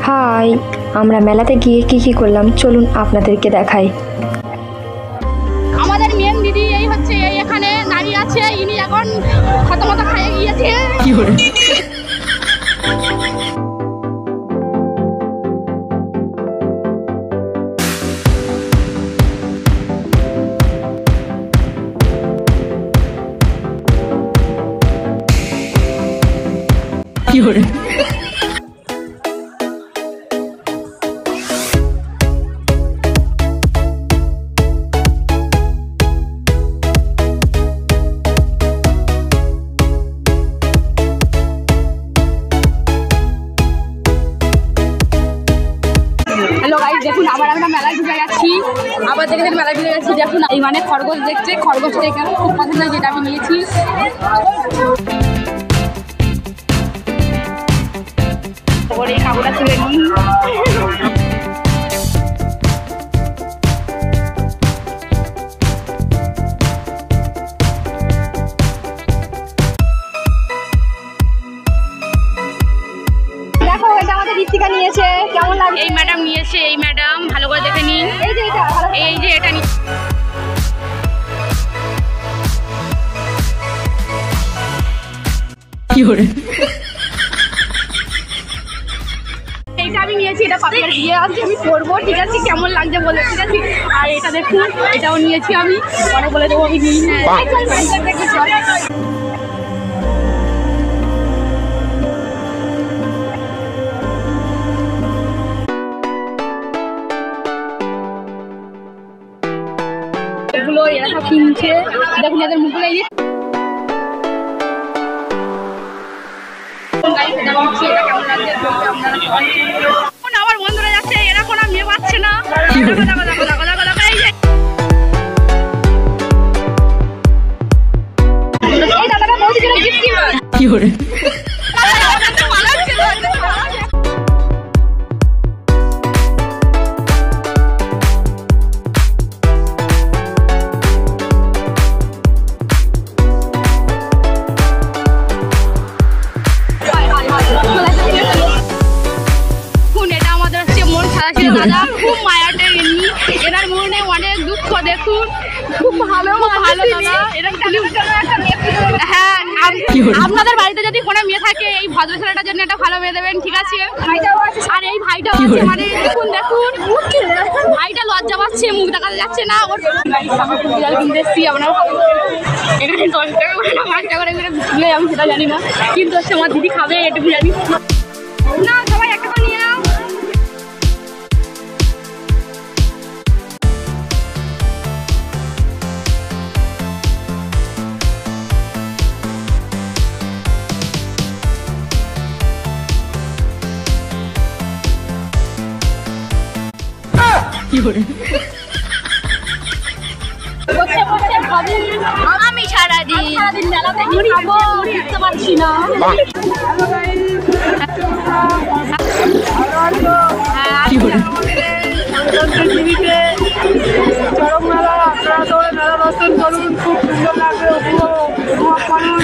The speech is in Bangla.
হাই, আমরা মেলাতে গিয়ে কি করলাম চলুন আপনাদেরকে দেখাই। আমাদের মেন দিদি এই হচ্ছে এই এখানে দাঁড়িয়ে আছে, ইনি এখন খতমত খাইয়ে গিয়েছে। কি করে কি করে হ্যালো গাইস, দেখুন আবার আমরা মেলায় ঢুকে গেছি। আবার দেখেছেন মেলায় ঢুকে গেছি। দেখুন এই মানে খরগোশ দেখছে, খরগোশটা এখানে খুব পছন্দ, যেটা আমি নিয়েছি। তারপরে এই কাপড়টা তুলে নিই। দেখো এটা আমাদের ঋতিকা নিয়েছে, কেমন লাগে? এই ম্যাডাম নিয়েছে, এই ম্যাডাম ভালো করে দেখে নিন। এই যে এটা কি করে এইটা আমি নিয়েছি, এটা পাপিয়ার বিয়ে আছে, আমি পরবো, ঠিক আছে? কেমন লাগছে বলে, ঠিক আছে? আর এটা দেখুন, এটাও নিয়েছি আমি, পরে বলে দেবো আমি নিই। এগুলো এরা সব কিনছে, দেখুন এদের মুখগুলো এই আমার বন্ধুরা যাচ্ছে, এরা কোনো মেয়ে পাচ্ছে না। এই দাদাটা বলছিল গিফট কিনবে। কি করে দাদা খুব মায়াতে এমনি, এনার মনে অনেক দুঃখ, দেখুন খুব ভালো দাদা। হ্যাঁ, আপনাদের বাড়িতে যদি কোনো মেয়ে থাকে এই ভদ্র ছেলেটার জন্য একটা ভালো মেয়ে দেবেন, ঠিক আছে? আর এই ভাইটাও আছে, মানে দেখুন ভাইটা লজ্জা পাচ্ছে, মুখ দেখাতে যাচ্ছে না। ওর কিনতে এসছি আপনার এখানে 10 টাকা করে না 5 টাকা করে তুলে, আমি সেটা জানি না, কিন্তু হচ্ছে আমার দিদি খাবে এটুকু জানি না। সবাই একটা করে নিয়ে নাও। কি করে আমি সারাদিন মেলাতে খাবো, উঠতে পারছি না। কি করে চরম মেলা, আপনারা সবাই মেলা দর্শন করুন, খুব সুন্দর লাগবে, উপভোগ করুন।